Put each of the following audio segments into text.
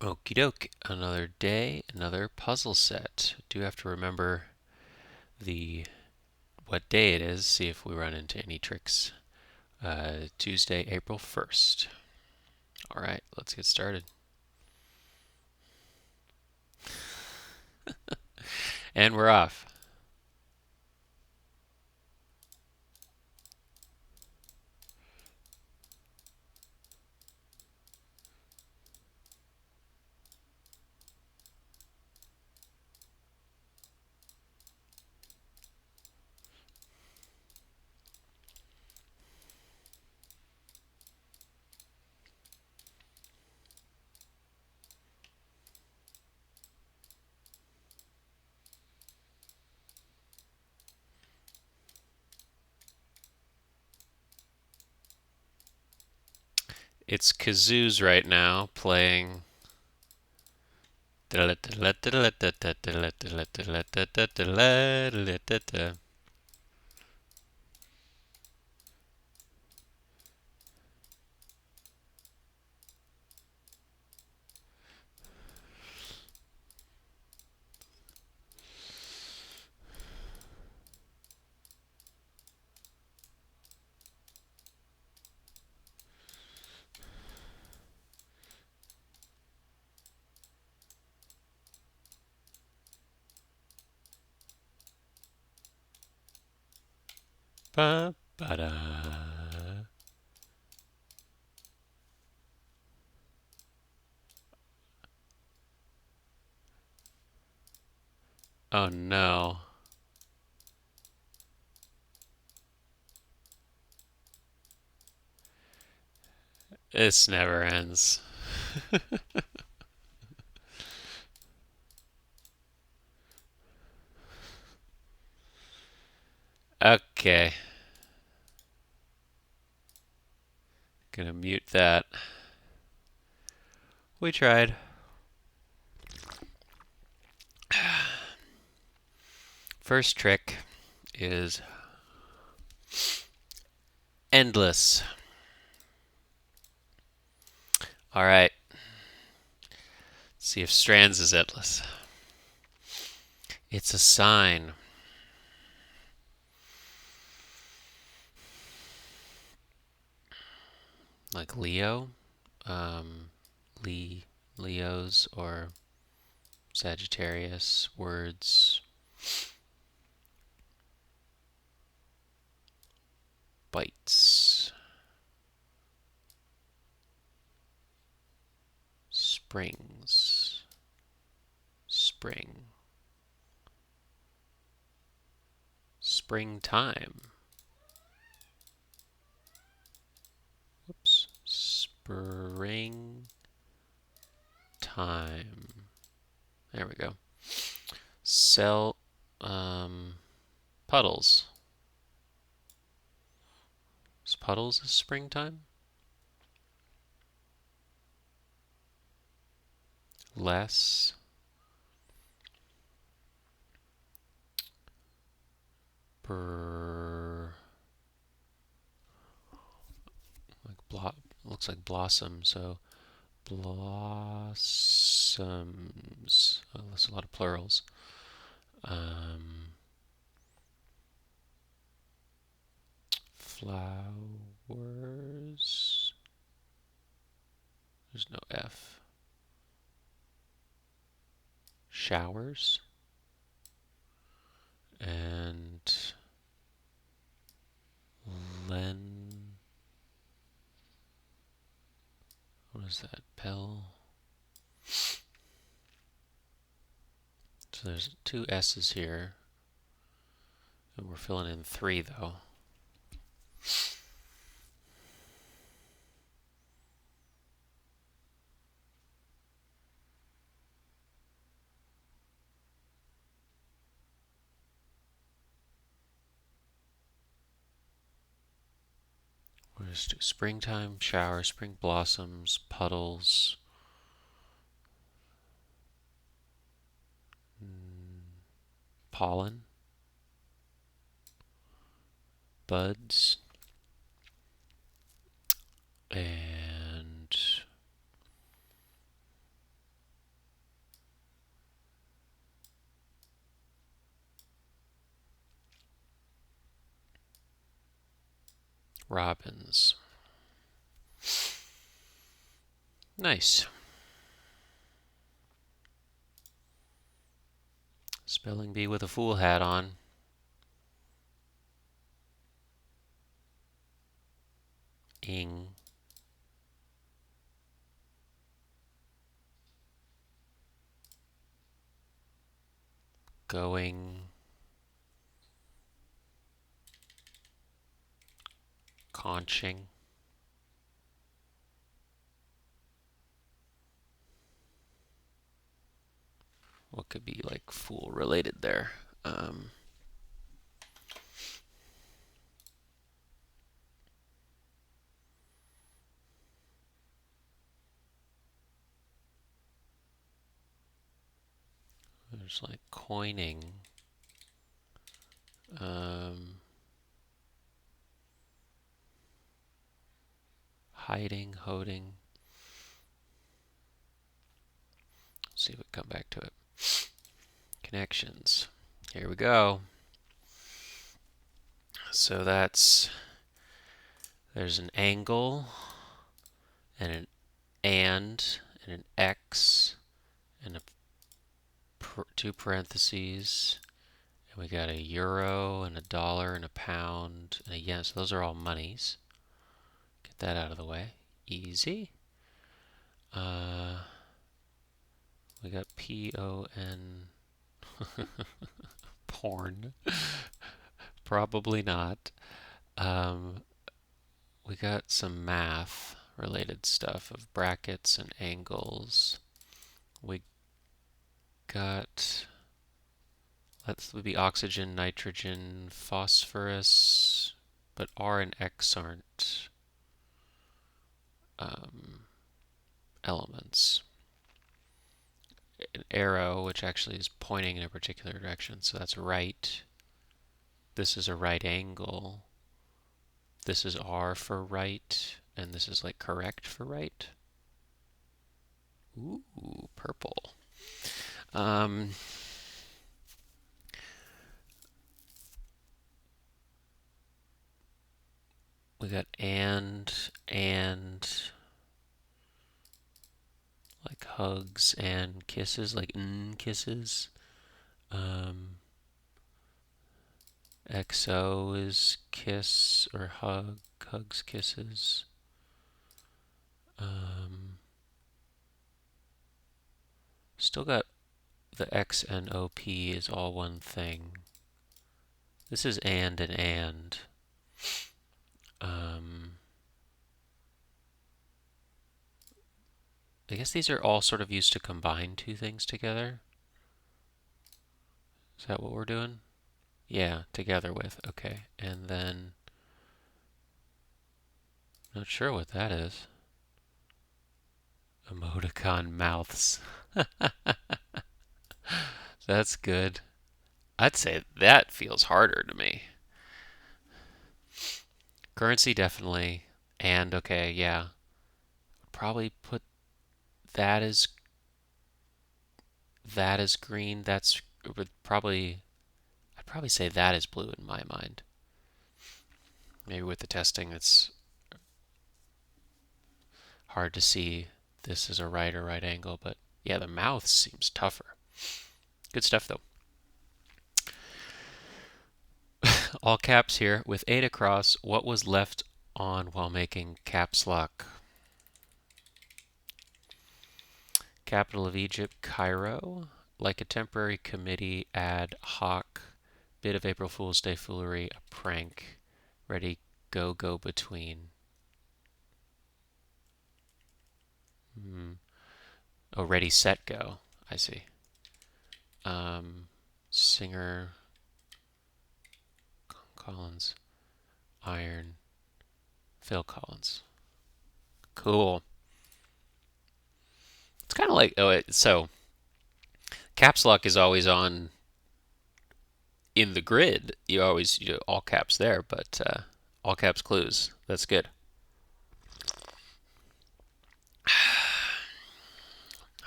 Okie doke, another day, another puzzle set. Do have to remember the what day it is, see if we run into any tricks. Tuesday, April 1st. All right, let's get started. And we're off. It's kazoos right now playing. Ba ba da. Oh no. This never ends. Okay, gonna mute that. We tried. First trick is endless. All right, see if strands is endless. It's a sign. Like Leo, um, Leos, or Sagittarius words. Bites. Springs. Spring. Springtime. Whoops. Spring time. There we go. Sell puddles. Is puddles is springtime? Less. Brr. Looks like blossom, so blossoms. Oh, that's a lot of plurals. Um, Flowers. There's no F. Showers. And Len. What is that? Pell. So there's two S's here. And we're filling in three though. We'll just do springtime, shower, spring blossoms, puddles, pollen, buds, and Robins. Nice. Spelling bee with a fool hat on. Ing. Going. Conching. What could be like fool related there? There's like coining. Hiding, hoding. Let's see if we come back to it. Connections. Here we go. So there's an angle and an X and two parentheses. And we got a euro and a dollar and a pound and a yen. So those are all monies. Get that out of the way. Easy. We got P-O-N. Porn. Probably not. We got some math related stuff of brackets and angles. We got, that would be oxygen, nitrogen, phosphorus, but R and X aren't elements. An arrow, which actually is pointing in a particular direction, so that's right. This is a right angle. This is R for right, and this is like correct for right. Ooh, purple. We got and like hugs and kisses, like kisses. XO is kiss or hug, hugs, kisses. Still got the X and OP is all one thing. This is and. I guess these are all sort of used to combine two things together. Is that what we're doing? Yeah, together with. Okay. And then, not sure what that is. Emoticon mouths. That's good. I'd say that feels harder to me. Currency definitely. And okay, yeah. Probably put that as green. That's probably, I'd probably say that is blue in my mind. Maybe with the testing it's hard to see this is a right or right angle, but yeah, the mouth seems tougher. Good stuff though. All caps here with 8 across. What was left on while making caps lock? Capital of Egypt, Cairo. Like a temporary committee, ad hoc. Bit of April Fool's Day foolery, a prank. Ready, go between. Oh, ready, set, go. I see. Singer, Collins, Iron, Phil Collins. Cool. It's kind of like, so caps lock is always on in the grid. You always, all caps there, but all caps clues. That's good.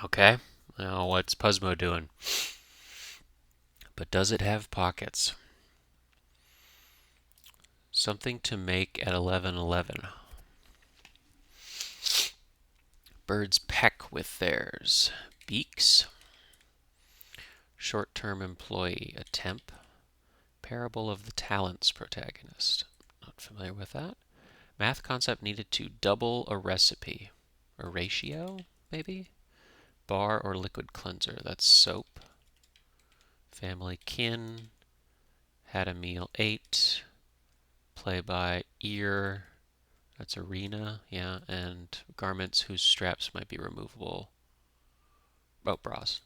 Okay, now what's Puzzmo doing? But does it have pockets? Something to make at 11:11. Birds peck with theirs beaks. Short-term employee, a temp. Parable of the talents protagonist. Not familiar with that. Math concept needed to double a recipe. A ratio, maybe? Bar or liquid cleanser, that's soap. Family kin. Had a meal, ate. Play by ear. That's arena, yeah. And garments whose straps might be removable. Oh, bras.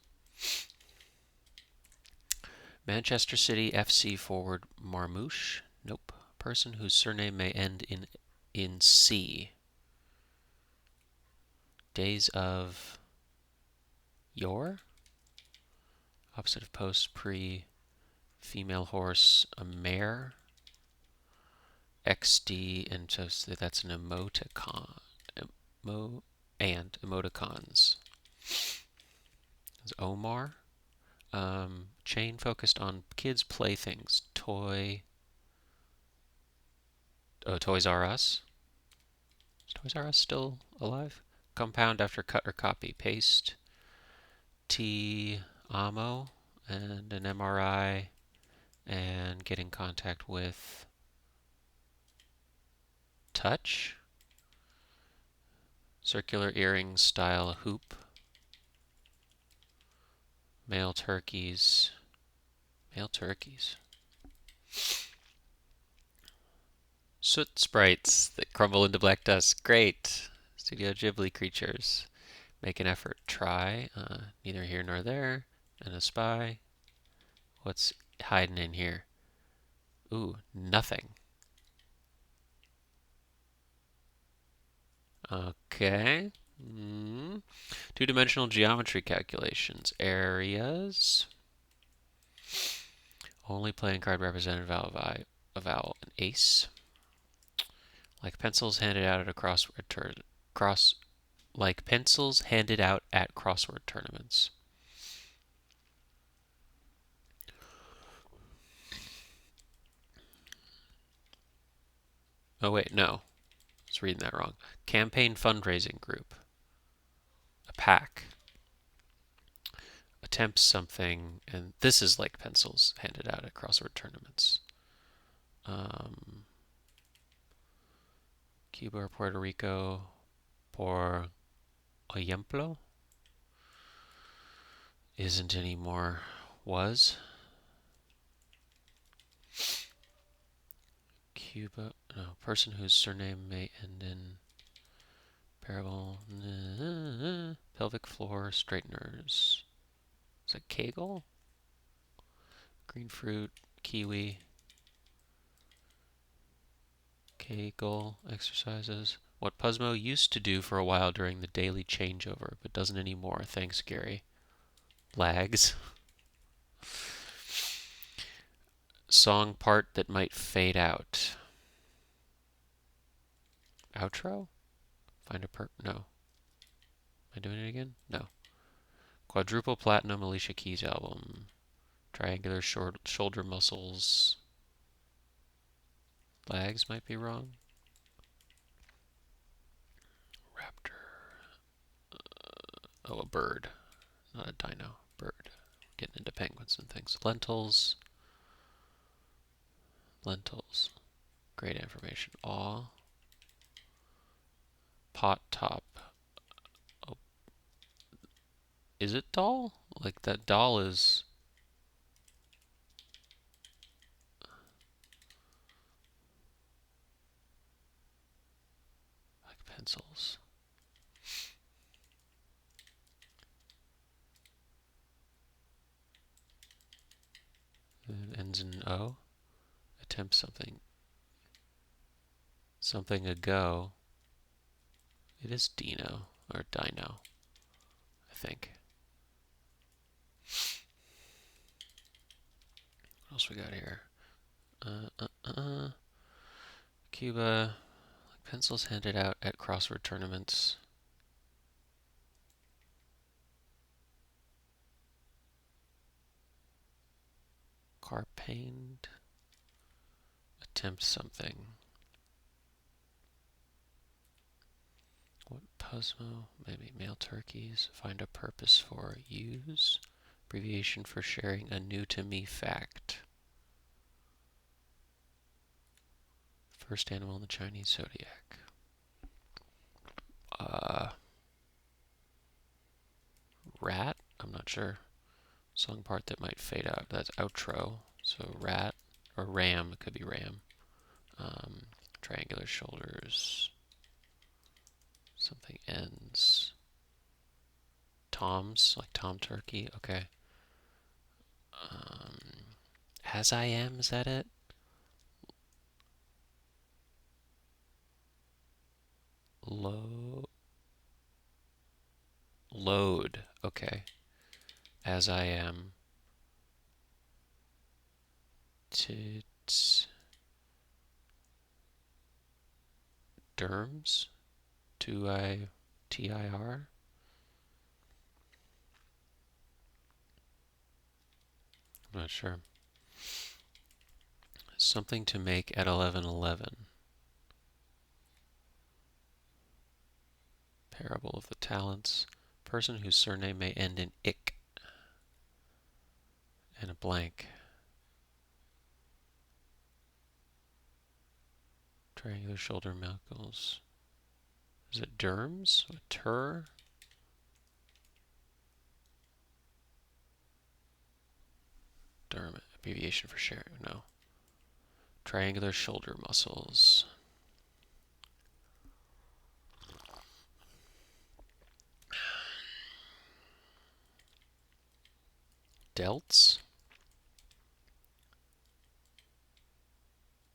Manchester City FC forward Marmouche. Nope. Person whose surname may end in C. Days of yore. Opposite of post, pre. Female horse, a mare. XD, and just that's an emoticon. And emoticons. There's Omar. Chain focused on kids' playthings. Toys R Us. Is Toys R Us still alive? Compound after cut or copy. Paste. T. Amo. And an MRI. And get in contact with touch. Circular earring style hoop. Male turkeys. Male turkeys. Soot sprites that crumble into black dust. Great. Studio Ghibli creatures. Make an effort. Try. Neither here nor there. And a spy. What's hiding in here? Ooh, nothing. Okay. Two-dimensional geometry calculations. Areas. Only playing card represented a vowel. An ace. Like pencils handed out at a like pencils handed out at crossword tournaments. Oh wait, no. I was reading that wrong. Campaign fundraising group. A pack. Attempts something, and this is like pencils handed out at crossword tournaments. Cuba or Puerto Rico, por ejemplo. Isn't anymore. Was. Cuba. No. Person whose surname may end in parable. Pelvic floor straighteners. Is it Kegel? Green fruit. Kiwi. Kegel exercises. What Puzzmo used to do for a while during the daily changeover, but doesn't anymore. Thanks, Gary. Lags. Song part that might fade out. Outro? Find a no. Am I doing it again? No. Quadruple platinum Alicia Keys album. Triangular shoulder muscles. Lags might be wrong. Raptor. Oh, a bird. Not a dino. Bird. Getting into penguins and things. Lentils. Lentils. Great information. Aw. Pot top. Oh. Is it doll? Like that doll is... like pencils. It ends in O. Attempt something. Something ago. It is Dino. Or Dino. I think. What else we got here? Cuba. Like pencils handed out at crossword tournaments. Car pained. Attempt something. What puzzle? Maybe male turkeys. Find a purpose for. Use. Abbreviation for sharing a new to me fact. First animal in the Chinese zodiac. Rat? I'm not sure. Song part that might fade out. That's outro. So rat or ram. It could be ram. Triangular shoulders. Something ends. Toms, like Tom Turkey. Okay. As I am, is that it? Load. Okay. As I am. Tits. Derms. TIR. I'm not sure. Something to make at 11:11. Parable of the talents. Person whose surname may end in ick. And a blank. Triangular shoulder knuckles. Is it derms? A tur? Derm, abbreviation for share. No. Triangular shoulder muscles. Delts?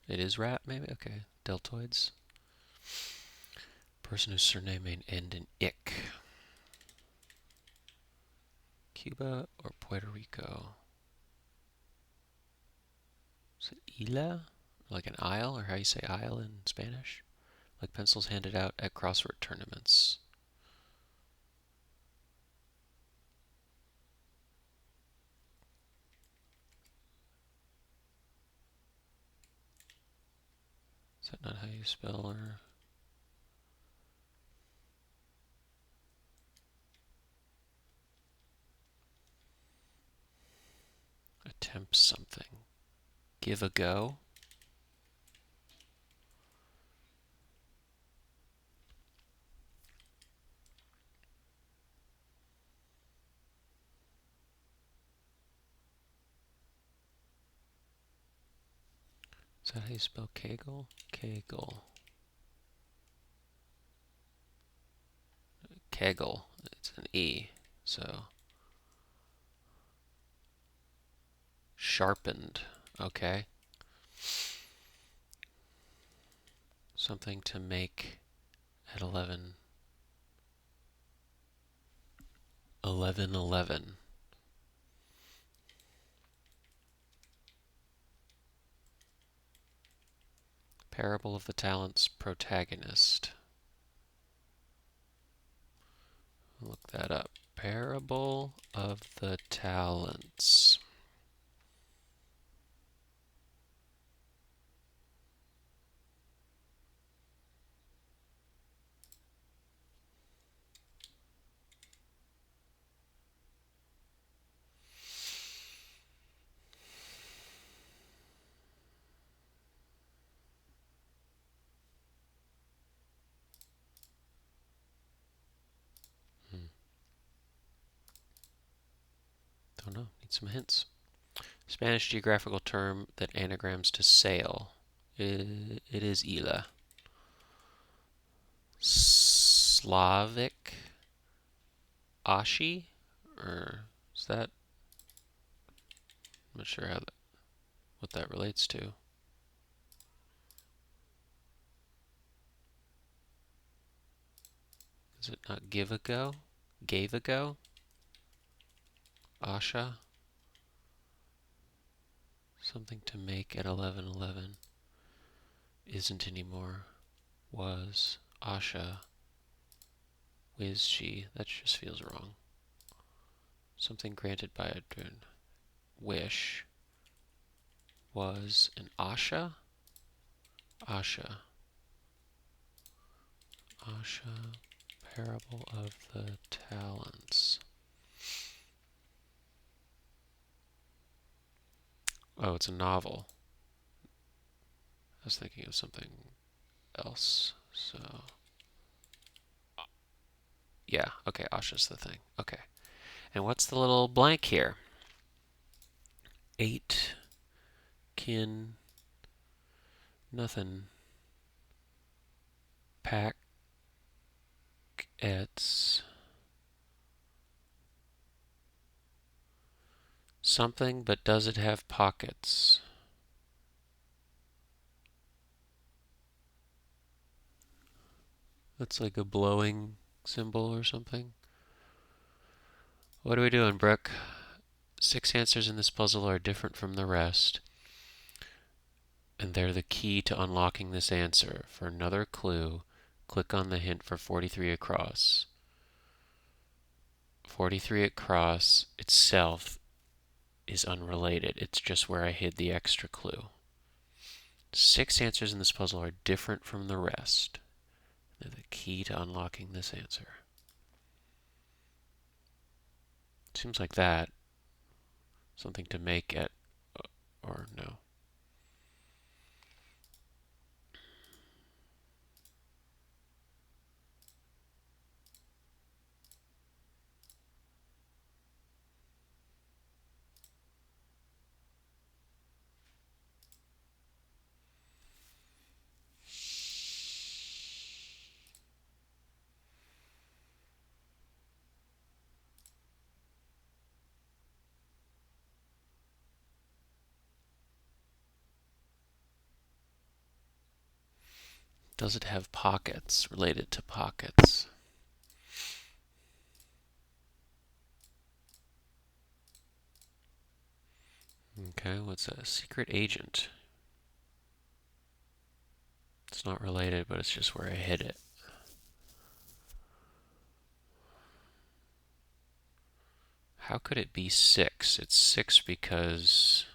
It is rat, maybe? Okay. Deltoids. Person whose surname may end in ick. Cuba or Puerto Rico? Is it isla? Like an isle, or how you say isle in Spanish? Like pencils handed out at crossword tournaments. Is that not how you spell or? Attempt something. Give a go. Is that how you spell Kegel? Kegel. Kegel. It's an E. So. Sharpened. Okay. Something to make at 11:11. Parable of the Talents protagonist. Look that up. Parable of the Talents. Don't know. Need some hints. Spanish geographical term that anagrams to sail. It is Ila. Slavic Ashi? Or is that? I'm not sure what that relates to. Is it not give a go? Gave a go? Asha? Something to make at 11:11. Isn't anymore. Was. Asha. Whiz she. That just feels wrong. Something granted by a wish. Was an Asha? Asha. Asha, Parable of the Talents. Oh, it's a novel. I was thinking of something else. So, yeah, okay, Asha's the thing. Okay. And what's the little blank here? Eight, kin, nothing. Pack, it's something, but does it have pockets? That's like a blowing symbol or something. What are we doing, Brooke? 6 answers in this puzzle are different from the rest, and they're the key to unlocking this answer. For another clue, click on the hint for 43 across. 43 across itself is unrelated. It's just where I hid the extra clue. 6 answers in this puzzle are different from the rest. They're the key to unlocking this answer. Seems like that. Something to make at, or no. Does it have pockets related to pockets? Okay, what's a secret agent? It's not related, but it's just where I hid it. How could it be 6? It's 6 because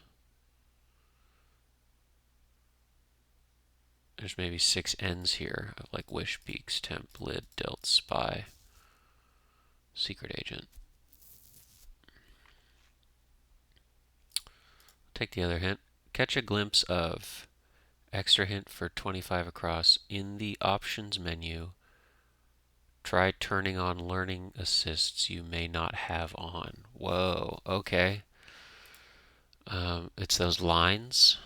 there's maybe 6 ends here, like wish, peaks, temp, lid, dealt, spy, secret agent. Take the other hint. Catch a glimpse of extra hint for 25 across in the options menu. Try turning on learning assists you may not have on. Whoa, okay. It's those lines.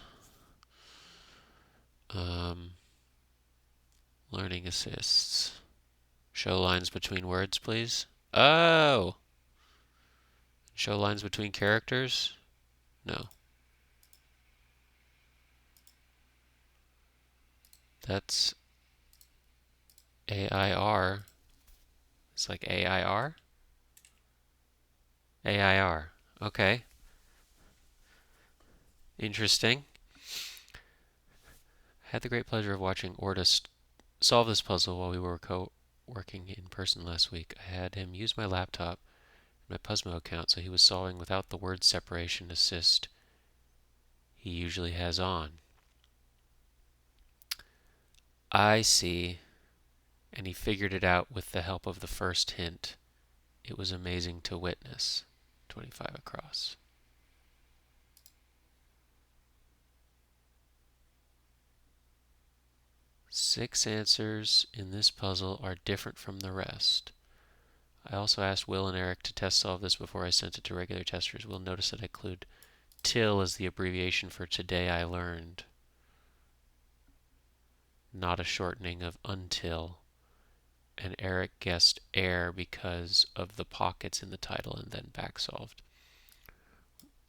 Learning assists. Show lines between words, please. Oh! Show lines between characters? No. That's AIR. It's like AIR? AIR. Okay. Interesting. I had the great pleasure of watching Orta solve this puzzle while we were working in person last week. I had him use my laptop and my Puzzmo account, so he was solving without the word separation assist he usually has on. I see. And he figured it out with the help of the first hint. It was amazing to witness. 25 across. Six answers in this puzzle are different from the rest. I also asked Will and Eric to test solve this before I sent it to regular testers. Will notice that I include TIL as the abbreviation for Today I Learned, not a shortening of until. And Eric guessed air because of the pockets in the title and then back solved.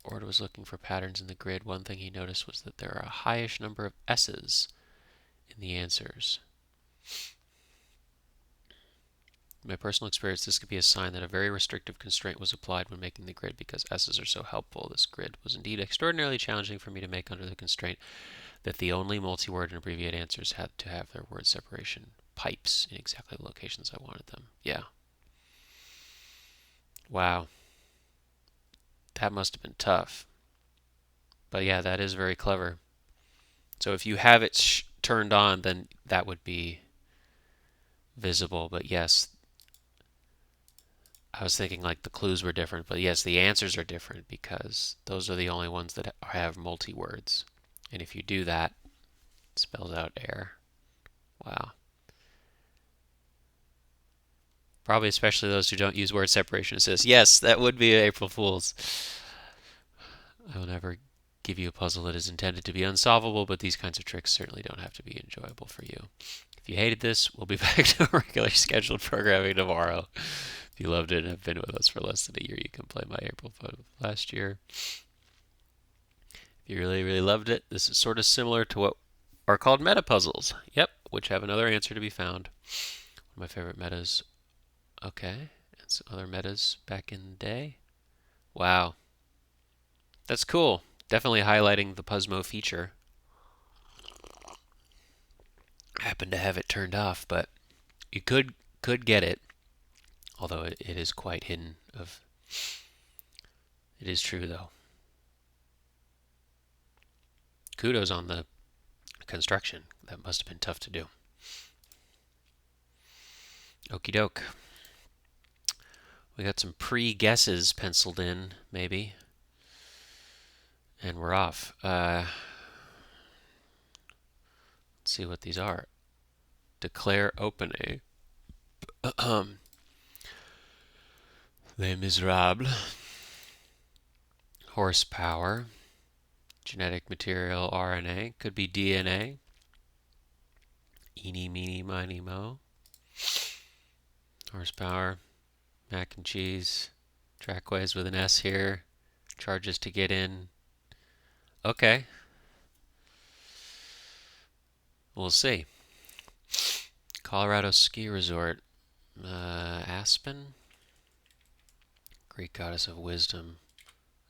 Ord was looking for patterns in the grid. One thing he noticed was that there are a highish number of S's in the answers. In my personal experience, this could be a sign that a very restrictive constraint was applied when making the grid because S's are so helpful. This grid was indeed extraordinarily challenging for me to make under the constraint that the only multi-word and abbreviated answers had to have their word separation pipes in exactly the locations I wanted them. Yeah. Wow. That must have been tough. But yeah, that is very clever. So if you have it turned on, then that would be visible. But yes, I was thinking like the clues were different, but yes, the answers are different because those are the only ones that have multi-words. And if you do that, it spells out air. Wow. Probably especially those who don't use word separation assist. Yes, that would be April Fool's. I will never give you a puzzle that is intended to be unsolvable, but these kinds of tricks certainly don't have to be enjoyable for you. If you hated this, we'll be back to regular scheduled programming tomorrow. If you loved it and have been with us for less than a year, you can play my April Fool of last year. If you really, really loved it, this is sort of similar to what are called meta puzzles. Yep, which have another answer to be found. One of my favorite metas. Okay, and some other metas back in the day. Wow, that's cool. Definitely highlighting the Puzzmo feature. I happen to have it turned off, but you could get it, although it is quite hidden. It is true though. Kudos on the construction. That must have been tough to do. Okie doke. We got some pre-guesses penciled in, maybe, and we're off. Let's see what these are. Declare opening. Les Miserables. Horsepower. Genetic material RNA. Could be DNA. Eeny, meeny, miny, mo. Horsepower. Mac and cheese. Trackways with an S here. Charges to get in. Okay. We'll see. Colorado ski resort. Aspen. Greek goddess of wisdom.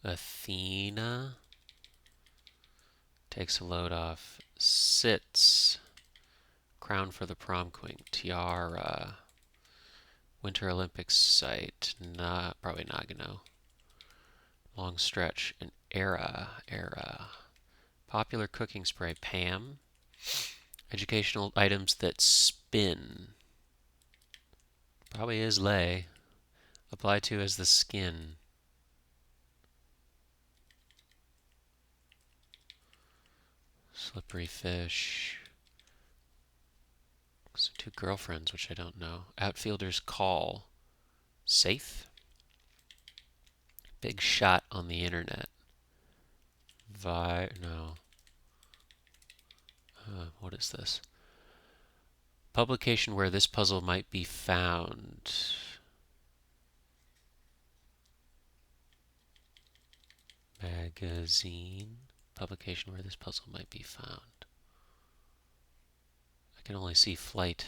Athena. Takes a load off. Sits. Crown for the prom queen. Tiara. Winter Olympics site. Probably Nagano. Long stretch. An era. Popular cooking spray. Pam. Educational items that spin. Probably is lay. Apply to as the skin. Slippery fish. So 2 girlfriends, which I don't know. Outfielder's call. Safe. Big shot on the internet. No. What is this? Publication where this puzzle might be found. Magazine. Publication where this puzzle might be found. I can only see flight.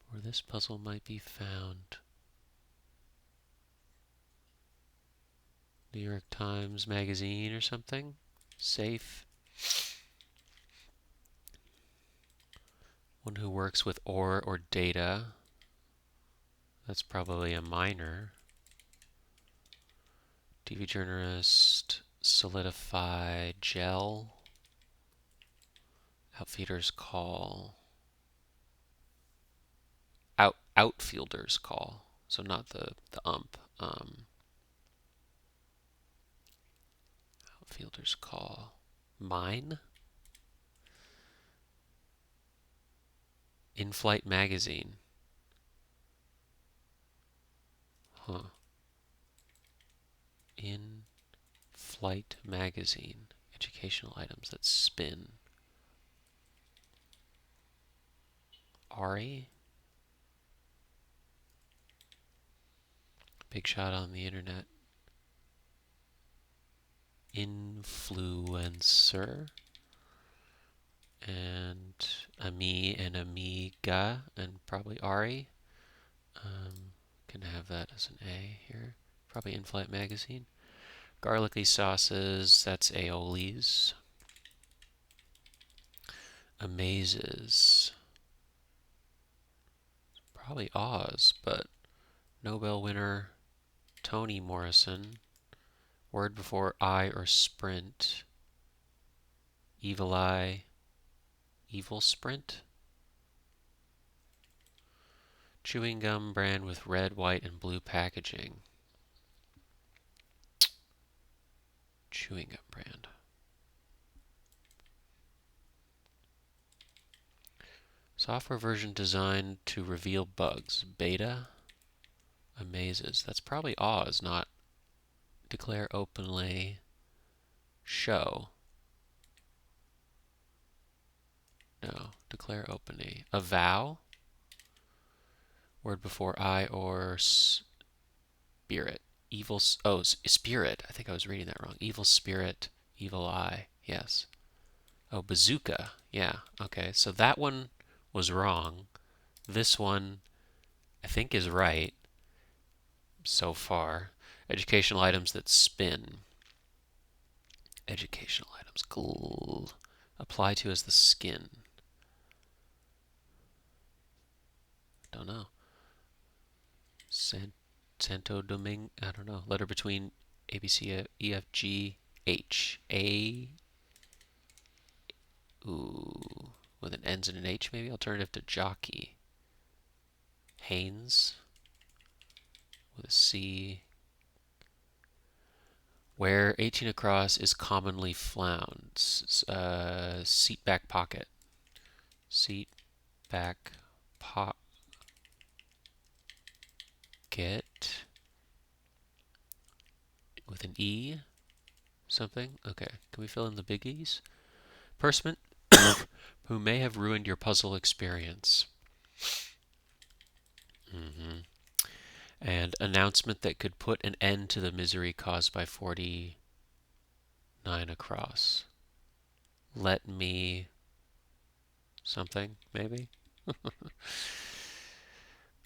Where this puzzle might be found. New York Times Magazine or something. Safe. One who works with ore or data. That's probably a miner. TV journalist. Solidify gel. Outfielder's call. Outfielder's call. So not the ump. Outfielder's call. Mine? In-flight magazine. Huh. In-flight magazine. Educational items that spin. Ari? Big shot on the internet. Influencer. And Ami and Amiga, and probably Ari. Can have that as an A here. Probably In-Flight Magazine. Garlicky sauces, that's aiolis. Amazes. Probably Oz, but Nobel winner Toni Morrison. Word before I or sprint. Evil eye. Evil sprint. Chewing gum brand with red, white, and blue packaging. Chewing gum brand. Software version designed to reveal bugs. Beta. Amazes. That's probably Oz, not declare openly. Show. No. Declare openly. Avow. Word before I or spirit. Evil. Oh, spirit. I think I was reading that wrong. Evil spirit. Evil eye. Yes. Oh, bazooka. Yeah. Okay. So that one was wrong. This one, I think, is right so far. Educational items that spin. Educational items. Apply to as the skin. Don't know. Santo Domingo. I don't know. Letter between A, B, C, E, F, G, H. A. Ooh. With an ends and an H, maybe? Alternative to jockey. Haynes. With a C. Where 18 across is commonly found. Seat back pocket. Seat back pocket. With an E. Something. Okay. Can we fill in the biggies? Person who may have ruined your puzzle experience. And announcement that could put an end to the misery caused by 49 across. Let me something, maybe?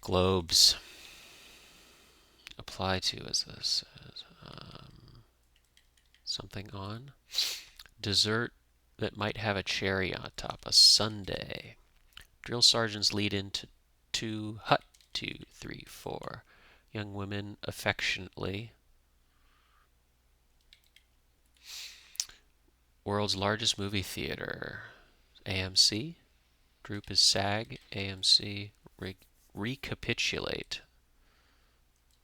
Globes. Apply to as this. Something on. Dessert that might have a cherry on top. A sundae. Drill sergeants lead into hut 2, 3, 4. Young women affectionately. World's largest movie theater. AMC. Group is SAG. AMC. Recapitulate.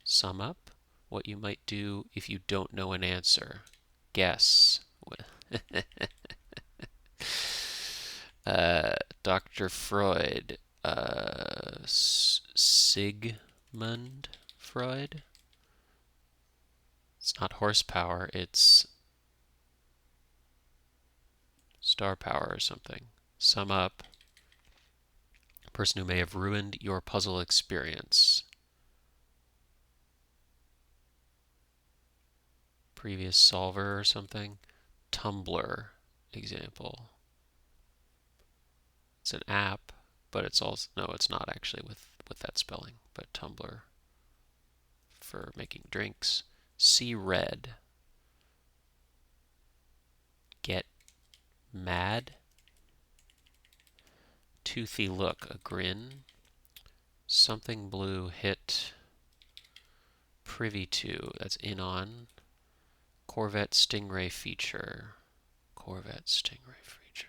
Sum up. What you might do if you don't know an answer. Guess. Dr. Freud. Sigmund Freud. It's not horsepower, it's star power or something. Sum up. A person who may have ruined your puzzle experience. Previous solver or something. Tumblr example. It's an app, but it's also, no, it's not actually with that spelling, but Tumblr for making drinks. See red. Get mad. Toothy look, a grin. Something blue hit. Privy to, that's in on. Corvette Stingray feature. Corvette Stingray feature.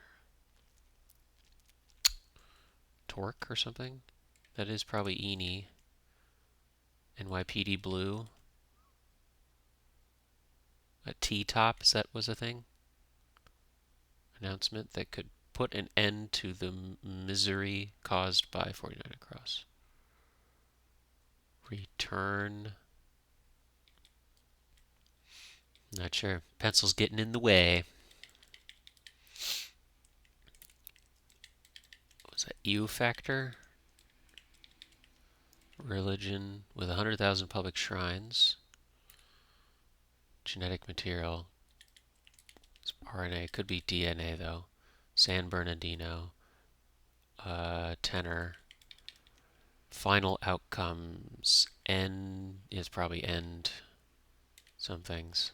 Torque or something? That is probably Eni. NYPD blue. A T-top, is that was a thing? Announcement that could put an end to the misery caused by 49 across. Return. Not sure. Pencil's getting in the way. Was that U factor? Religion with 100,000 public shrines. Genetic material. It's RNA. Could be DNA though. San Bernardino. Tenor. Final outcomes. N is probably end. Some things.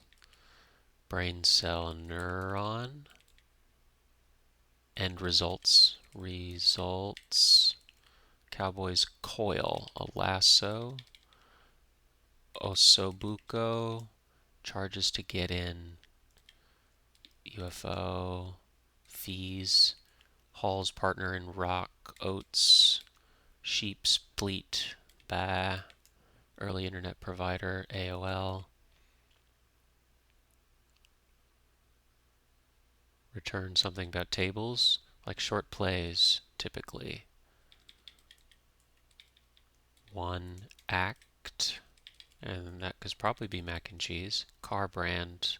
Brain cell neuron. End results. Results. Cowboy's coil. A lasso. Osobuco. charges to get in, UFO, fees, Hall's partner in rock, oats, sheep's fleet, bah, early internet provider, AOL, return something about tables, like short plays, typically. One act, and that could probably be mac and cheese. Car brand,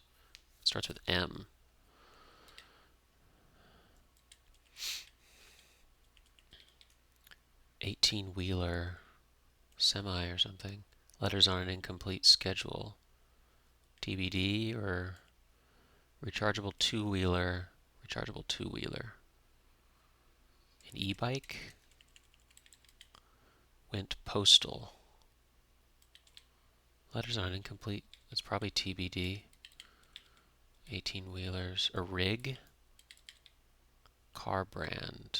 starts with M. Eighteen-wheeler, semi or something. Letters on an incomplete schedule. TBD or rechargeable two-wheeler. Rechargeable two-wheeler. An e-bike. Went postal. Letters on an incomplete. That's probably TBD. 18-wheelers. A rig. Car brand.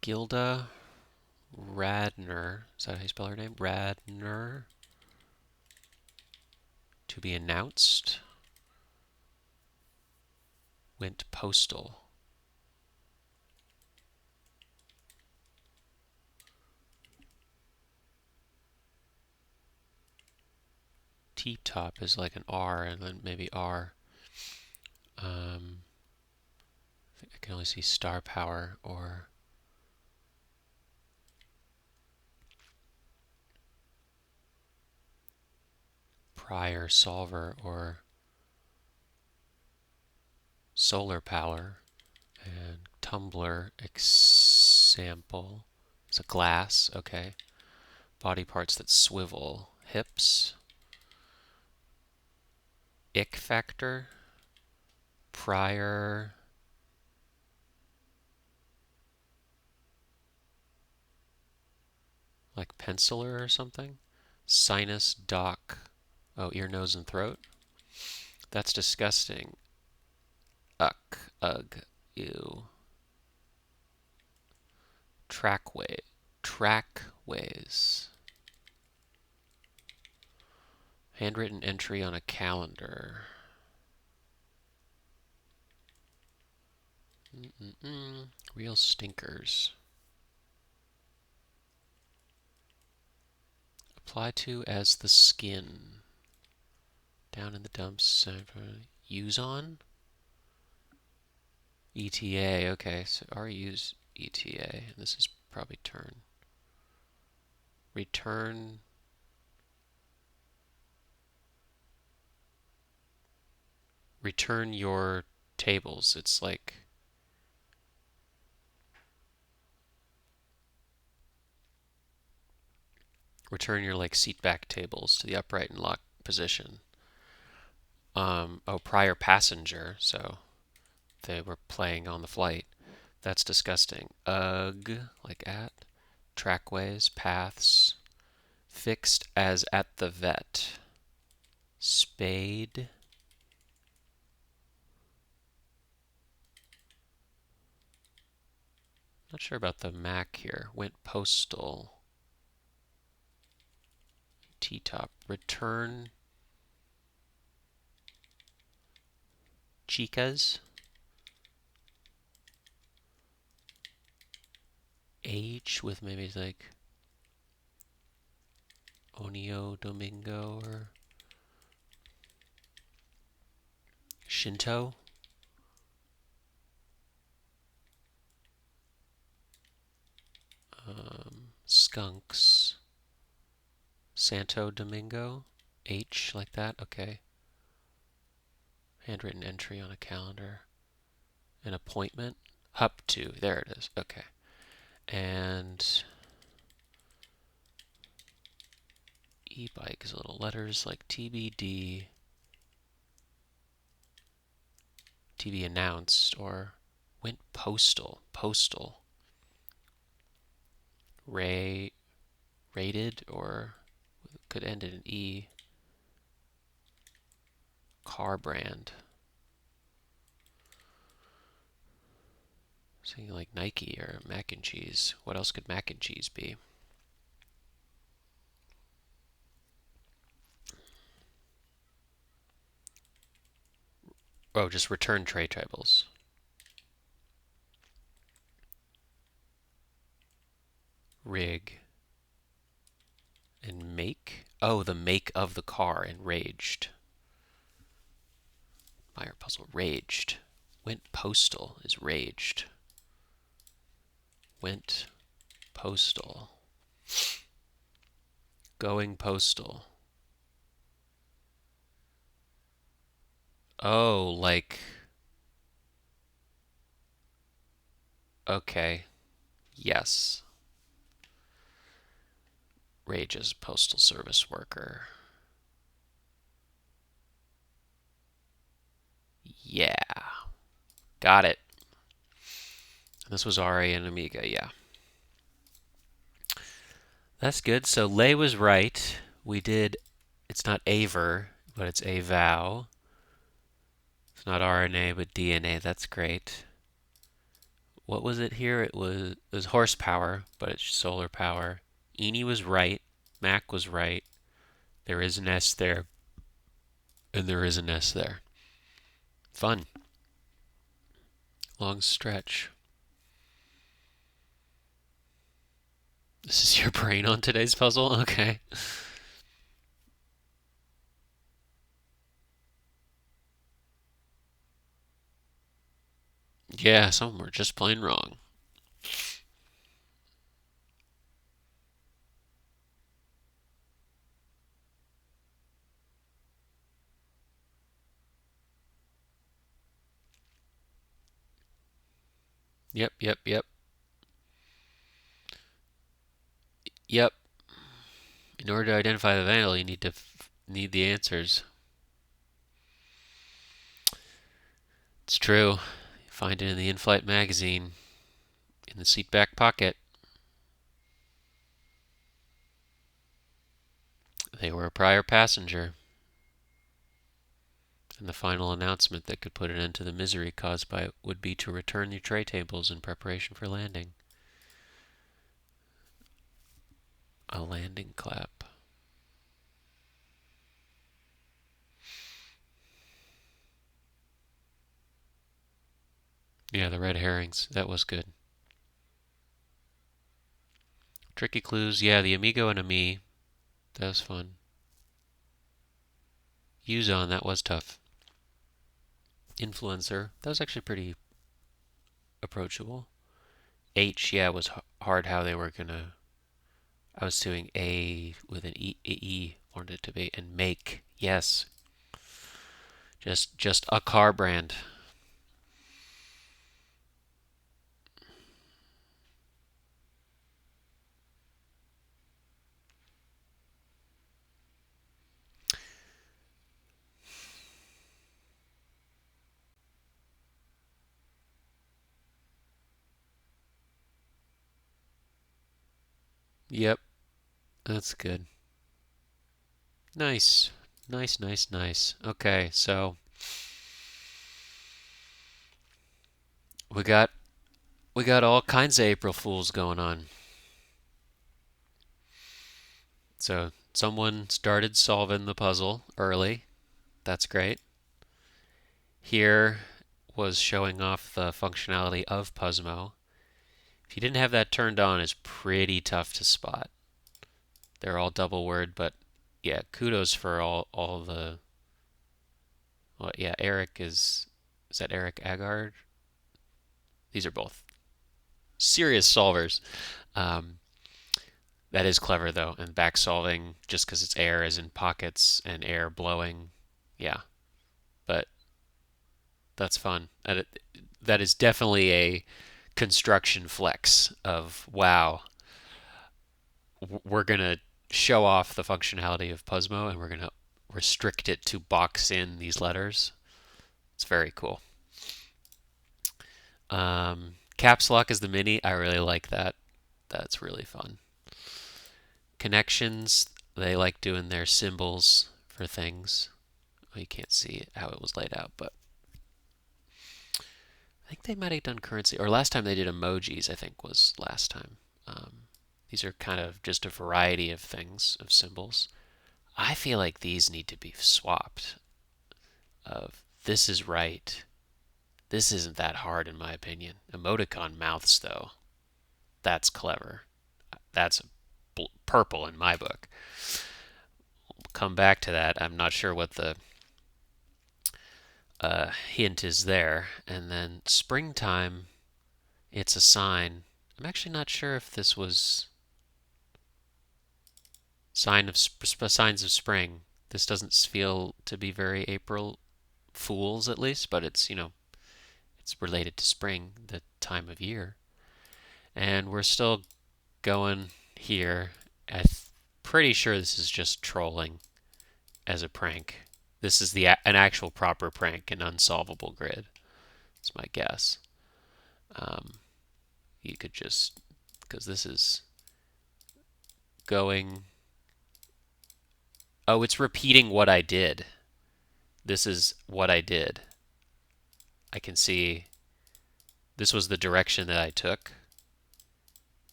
Gilda Radner. Is that how you spell her name? Radner. To be announced. Went postal. T-top is like an R and then maybe R. I can only see star power or prior solver or solar power. And tumbler example. It's a glass, okay. Body parts that swivel. Hips. Ick factor. Prior. Like penciler or something. Sinus doc. Oh, ear, nose, and throat. That's disgusting. Uck. Ugh. Ew. Trackway. Trackways. Handwritten entry on a calendar. Real stinkers. Apply to as the skin. Down in the dumps. Use on? ETA. Okay, so R use ETA. And this is probably turn. Return. Return your tables. It's like return your like seat back tables to the upright and lock position. Oh, prior passenger, so they were playing on the flight. That's disgusting. Ugh, like at. Trackways, paths. Fixed as at the vet. Spade. Not sure about the Mac here. Went postal. T-top. Return. Chicas. H with maybe like Onio Domingo or Shinto. Skunks. Santo Domingo. H like that. Okay. Handwritten entry on a calendar. An appointment. Up to. There it is. Okay. And e-bike is little letters like TBD. TV announced or went postal. Postal. Rated or could end in an E. Car brand. Something like Nike or mac and cheese. What else could mac and cheese be? Oh, just return tray tables. Rig. And make? Oh, the make of the car. Enraged. Meyer puzzle. Raged. Went postal is raged. Went postal. Going postal. Oh, like. Okay. Yes. Rages postal service worker. Yeah. Got it. This was RA and Amiga, yeah. That's good. So Lay was right. We did, it's not Aver, but it's Avow. It's not RNA, but DNA. That's great. What was it here? It was horsepower, but it's solar power. Eni was right. Mac was right. There is an S there, and there is an S there. Fun. Long stretch. This is your brain on today's puzzle? Okay. Yeah, some of them were just plain wrong. Yep, yep, yep. Yep. In order to identify the vandal, you need the answers. It's true. Find it in the in-flight magazine in the seat back pocket. They were a prior passenger. And the final announcement that could put an end to the misery caused by it would be to return the tray tables in preparation for landing. A landing clap. Yeah, the red herrings. That was good. Tricky clues. Yeah, the Amigo and Ami. That was fun. Uzon. That was tough. Influencer. That was actually pretty approachable. H. Yeah, was hard how they were gonna. I was doing A with an E. Wanted it to be, and make. Yes. Just a car brand. Yep. That's good. Nice. Nice, nice, nice. Okay, so we got we got all kinds of April Fools going on. So someone started solving the puzzle early. That's great. Here was showing off the functionality of Puzzmo. If you didn't have that turned on, it's pretty tough to spot. They're all double word, but yeah, kudos for all the. Well, yeah, Eric is that Eric Agard? These are both serious solvers. Um, that is clever though, and back solving just because it's air is in pockets and air blowing. Yeah, but that's fun. That is definitely a construction flex of wow. We're gonna show off the functionality of Puzzmo and we're gonna restrict it to box in these letters. It's very cool. Caps lock is the mini. I really like that. That's really fun. Connections, they like doing their symbols for things. Well, you can't see how it was laid out, but I think they might have done currency. Or last time they did emojis, I think was last time. These are kind of just a variety of things, of symbols. I feel like these need to be swapped. Of this is right. This isn't that hard in my opinion. Emoticon mouths though. That's clever. That's purple in my book. We'll come back to that. I'm not sure what the hint is there. And then springtime, it's a sign. I'm actually not sure if this was signs of spring. This doesn't feel to be very April Fools at least, but it's related to spring, the time of year. And we're still going here. I'm pretty sure this is just trolling as a prank. This is an actual proper prank, an unsolvable grid. That's my guess. Um, you could just, because this is going. Oh, it's repeating what I did. This is what I did. I can see this was the direction that I took.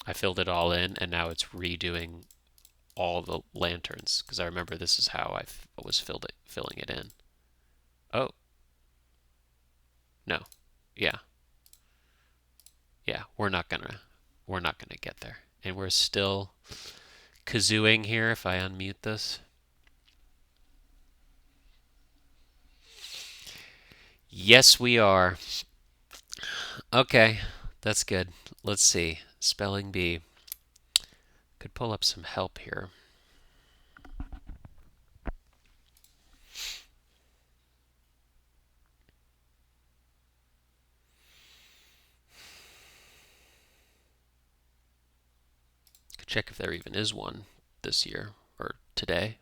I filled it all in, and now it's redoing all the lanterns because I remember this is how I was filling it in. Oh, no. Yeah. Yeah, we're not gonna get there. And we're still kazooing here if I unmute this. Yes, we are. Okay, that's good. Let's see. Spelling bee. Could pull up some help here. Could check if there even is one this year or today.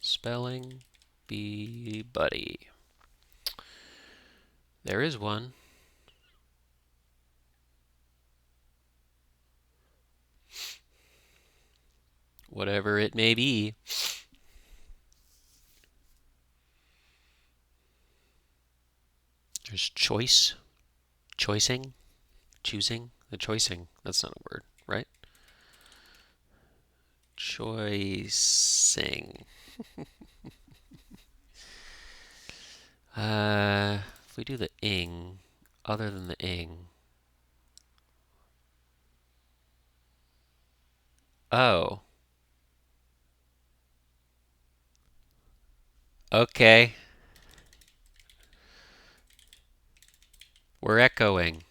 Spelling bee buddy. There is one. Whatever it may be. There's choice, choosing, the choicing. That's not a word, right? Choicing. If we do the ing, other than the ing. Oh. Okay. We're echoing.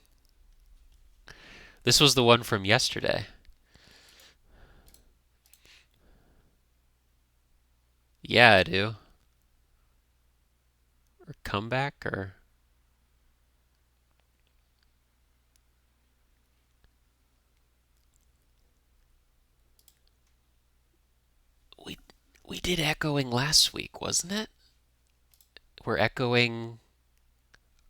This was the one from yesterday. Yeah, I do. Or comeback or we we did echoing last week, wasn't it? We're echoing.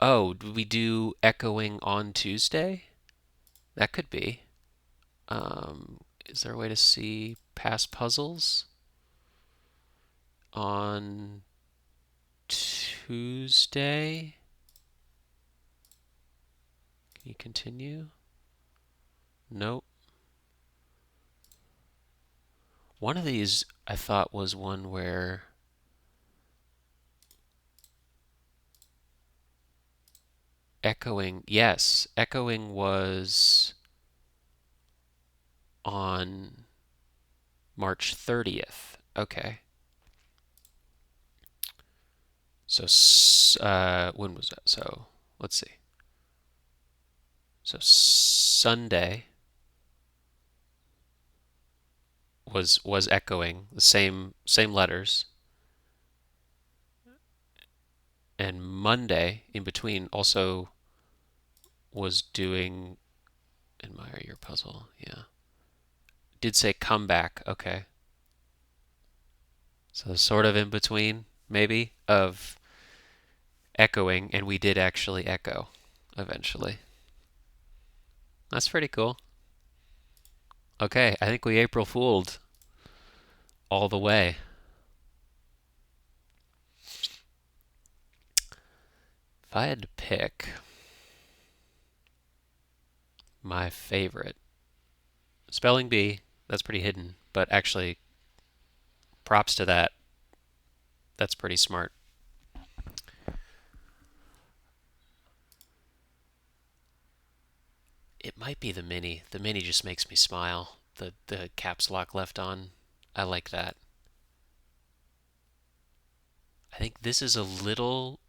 Oh, did we do echoing on Tuesday? That could be. Is there a way to see past puzzles on Tuesday? Can you continue? Nope. One of these I thought was one where echoing, yes, echoing was on March 30th. Okay. So, when was that? So, let's see. So, Sunday was echoing the same letters, and Monday in between also was doing admire your puzzle. Yeah. Did say comeback. Okay. So sort of in between, maybe, of echoing, and we did actually echo eventually. That's pretty cool. Okay, I think we April Fooled all the way. If I had to pick my favorite, spelling bee, that's pretty hidden, but actually, props to that. That's pretty smart. It might be the mini. The mini just makes me smile. The caps lock left on. I like that. I think this is a little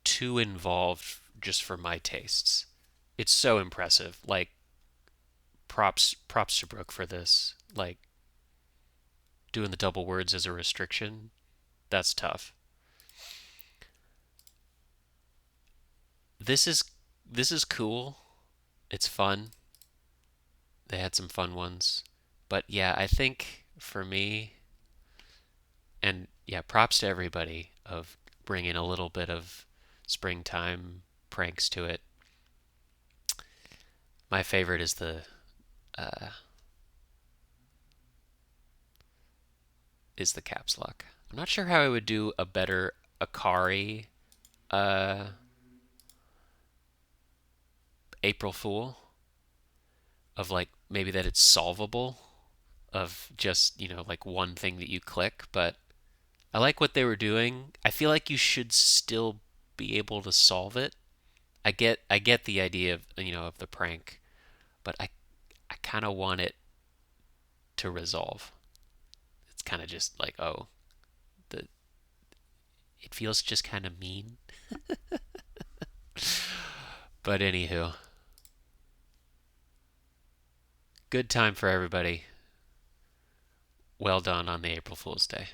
too involved just for my tastes. It's so impressive. Like props to Brooke for this. Like doing the double words as a restriction. That's tough. This is this is cool. It's fun. They had some fun ones. But yeah, I think for me, and yeah, props to everybody of bringing a little bit of springtime pranks to it. My favorite uh, is the caps lock. I'm not sure how I would do a better Akari uh, April Fool of like maybe that it's solvable of just like one thing that you click, but I like what they were doing. I feel like you should still be able to solve it. I get the idea of of the prank, but I kind of want it to resolve. It's kind of just like, oh, the it feels just kind of mean. But anywho, good time for everybody. Well done on the April Fool's Day.